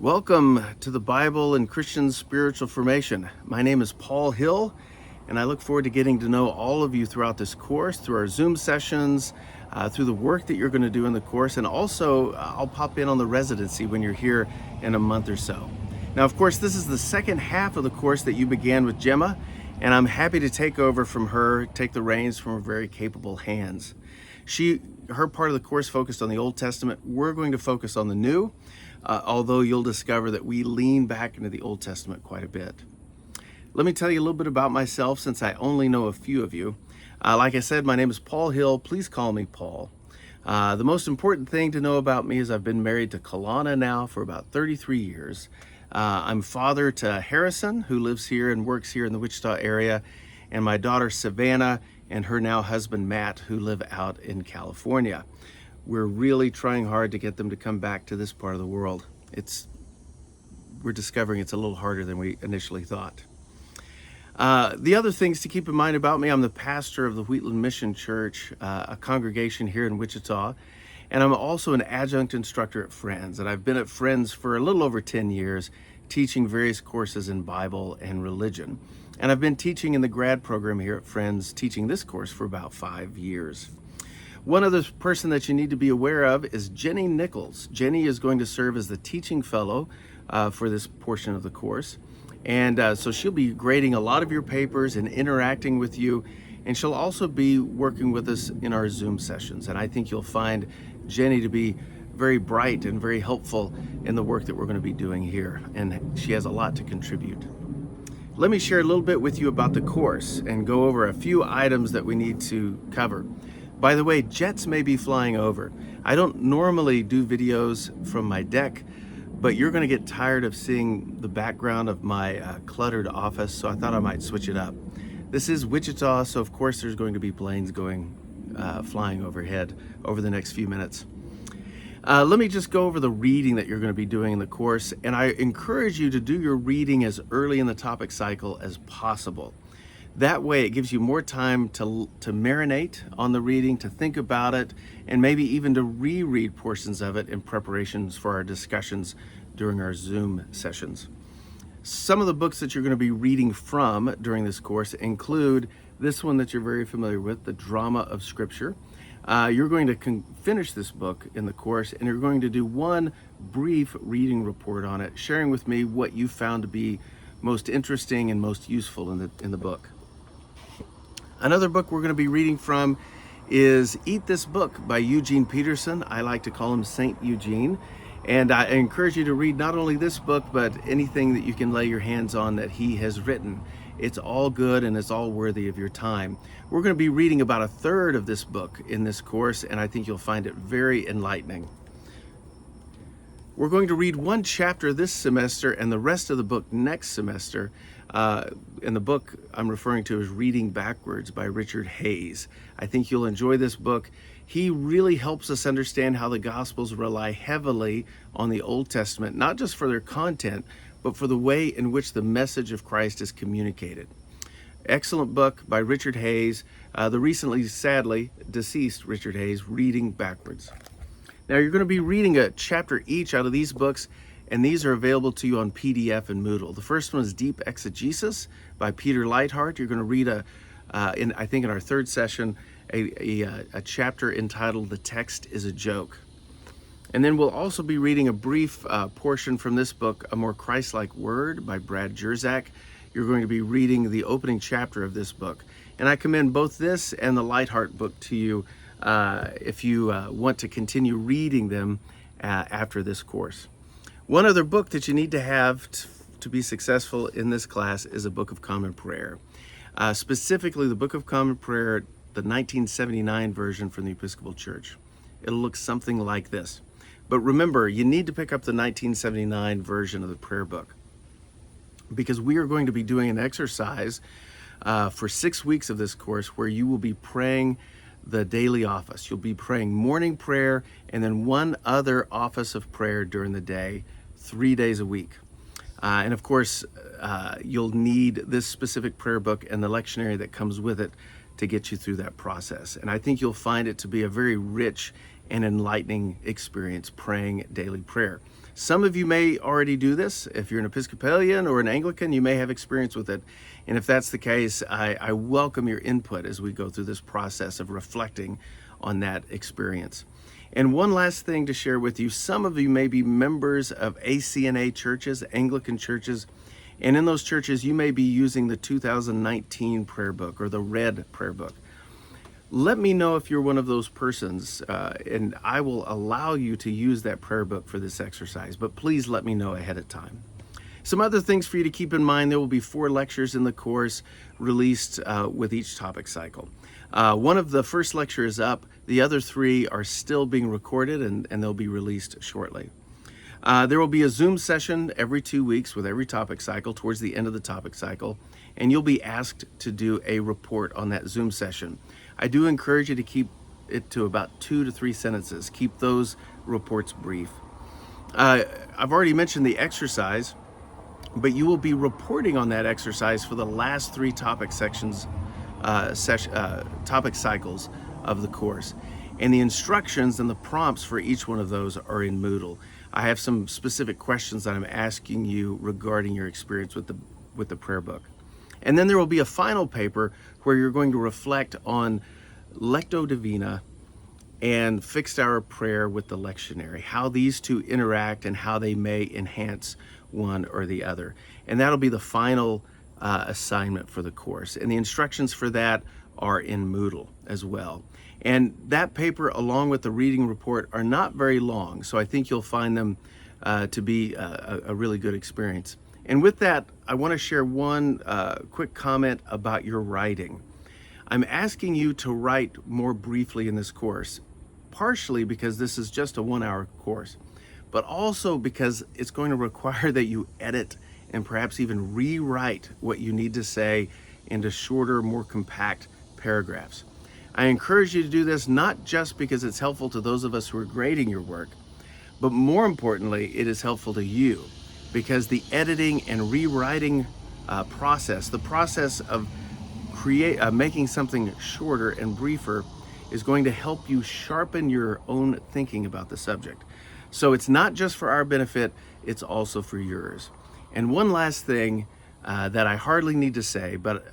Welcome to the Bible and Christian Spiritual Formation. My name is Paul Hill, and I look forward to getting to know all of you throughout this course, through our Zoom sessions, through the work that you're going to do in the course, and also I'll pop in on the residency when you're here in a month or so. Now, of course, this is the second half of the course that you began with Gemma, and I'm happy to take over from her, take the reins from her very capable hands. Her part of the course focused on the Old Testament. We're going to focus on the New, although you'll discover that we lean back into the Old Testament quite a bit. Let me tell you a little bit about myself, since I only know a few of you. Like I said, my name is Paul Hill. Please call me Paul. The most important thing to know about me is I've been married to Kalana now for about 33 years. I'm father to Harrison, who lives here and works here in the Wichita area, and my daughter Savannah and her now husband Matt, who live out in California. We're really trying hard to get them to come back to this part of the world. We're discovering it's a little harder than we initially thought. The other things to keep in mind about me: I'm the pastor of the Wheatland Mission Church, a congregation here in Wichita, and I'm also an adjunct instructor at Friends. And I've been at Friends for a little over 10 years, teaching various courses in Bible and religion. And I've been teaching in the grad program here at Friends, teaching this course for about 5 years. One other person that you need to be aware of is Jenny Nichols. Jenny is going to serve as the teaching fellow for this portion of the course. And so she'll be grading a lot of your papers and interacting with you. And she'll also be working with us in our Zoom sessions. And I think you'll find Jenny to be very bright and very helpful in the work that we're going to be doing here. And she has a lot to contribute. Let me share a little bit with you about the course and go over a few items that we need to cover. By the way, jets may be flying over. I don't normally do videos from my deck, but you're going to get tired of seeing the background of my cluttered office, so I thought I might switch it up. This is Wichita, so of course there's going to be planes flying overhead over the next few minutes. Let me just go over the reading that you're going to be doing in the course, and I encourage you to do your reading as early in the topic cycle as possible. That way it gives you more time to marinate on the reading, to think about it, and maybe even to reread portions of it in preparations for our discussions during our Zoom sessions. Some of the books that you're going to be reading from during this course include this one that you're very familiar with, The Drama of Scripture. You're going to finish this book in the course, and you're going to do one brief reading report on it, sharing with me what you found to be most interesting and most useful in the book. Another book we're going to be reading from is Eat This Book by Eugene Peterson. I like to call him Saint Eugene. And I encourage you to read not only this book, but anything that you can lay your hands on that he has written. It's all good and it's all worthy of your time. We're going to be reading about a third of this book in this course, and I think you'll find it very enlightening. We're going to read one chapter this semester and the rest of the book next semester. And the book I'm referring to is Reading Backwards by Richard Hays. I think you'll enjoy this book. He really helps us understand how the Gospels rely heavily on the Old Testament, not just for their content, but for the way in which the message of Christ is communicated. Excellent book by Richard Hays, the recently, sadly, deceased Richard Hays, Reading Backwards. Now, you're going to be reading a chapter each out of these books, and these are available to you on PDF and Moodle. The first one is Deep Exegesis by Peter Leithart. You're going to read in our third session, a chapter entitled The Text is a Joke. And then we'll also be reading a brief portion from this book, A More Christ-Like Word by Brad Jersak. You're going to be reading the opening chapter of this book. And I commend both this and the Leithart book to you if you want to continue reading them after this course. One other book that you need to have to be successful in this class is a Book of Common Prayer. Specifically, the Book of Common Prayer, the 1979 version from the Episcopal Church. It'll look something like this. But remember, you need to pick up the 1979 version of the prayer book, because we are going to be doing an exercise for 6 weeks of this course where you will be praying the daily office. You'll be praying morning prayer and then one other office of prayer during the day, 3 days a week. And of course, you'll need this specific prayer book and the lectionary that comes with it to get you through that process. And I think you'll find it to be a very rich and enlightening experience praying daily prayer. Some of you may already do this. If you're an Episcopalian or an Anglican, you may have experience with it. And if that's the case, I welcome your input as we go through this process of reflecting on that experience. And one last thing to share with you, some of you may be members of ACNA churches, Anglican churches, and in those churches you may be using the 2019 prayer book or the Red prayer book. Let me know if you're one of those persons, and I will allow you to use that prayer book for this exercise, but please let me know ahead of time. Some other things for you to keep in mind: there will be 4 lectures in the course released with each topic cycle. One of the first lecture is up. The other 3 are still being recorded and they'll be released shortly. There will be a Zoom session every 2 weeks with every topic cycle towards the end of the topic cycle, and you'll be asked to do a report on that Zoom session. I do encourage you to keep it to about 2 to 3 sentences. Keep those reports brief. I've already mentioned the exercise, but you will be reporting on that exercise for the last 3 topic sections, topic cycles of the course. And the instructions and the prompts for each one of those are in Moodle. I have some specific questions that I'm asking you regarding your experience with the prayer book. And then there will be a final paper where you're going to reflect on Lectio Divina and Fixed Hour Prayer with the lectionary, how these two interact and how they may enhance one or the other. And that'll be the final assignment for the course. And the instructions for that are in Moodle as well. And that paper, along with the reading report, are not very long, so I think you'll find them to be a really good experience. And with that, I want to share one quick comment about your writing. I'm asking you to write more briefly in this course, partially because this is just a 1-hour course, but also because it's going to require that you edit and perhaps even rewrite what you need to say into shorter, more compact paragraphs. I encourage you to do this not just because it's helpful to those of us who are grading your work, but more importantly, it is helpful to you, because the editing and rewriting process, the process of making something shorter and briefer, is going to help you sharpen your own thinking about the subject. So it's not just for our benefit, it's also for yours. And one last thing that I hardly need to say, but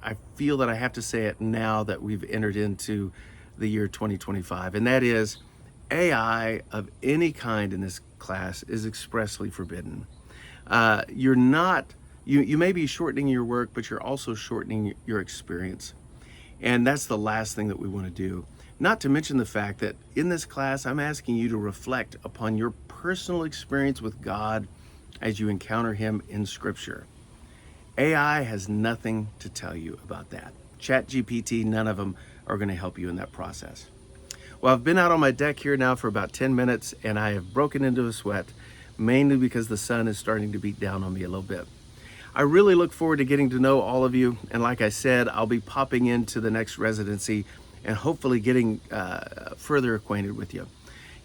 I feel that I have to say it now that we've entered into the year 2025, and that is AI of any kind in this class is expressly forbidden. You may be shortening your work, but you're also shortening your experience. And that's the last thing that we want to do. Not to mention the fact that in this class, I'm asking you to reflect upon your personal experience with God as you encounter Him in Scripture. AI has nothing to tell you about that. ChatGPT, none of them are going to help you in that process. Well, I've been out on my deck here now for about 10 minutes, and I have broken into a sweat, mainly because the sun is starting to beat down on me a little bit. I really look forward to getting to know all of you, and like I said, I'll be popping into the next residency and hopefully getting further acquainted with you.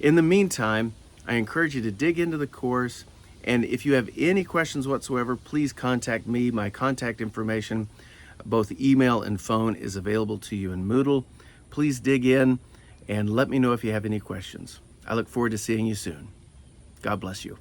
In the meantime, I encourage you to dig into the course, and if you have any questions whatsoever, please contact me. My contact information, both email and phone, is available to you in Moodle. Please dig in and let me know if you have any questions. I look forward to seeing you soon. God bless you.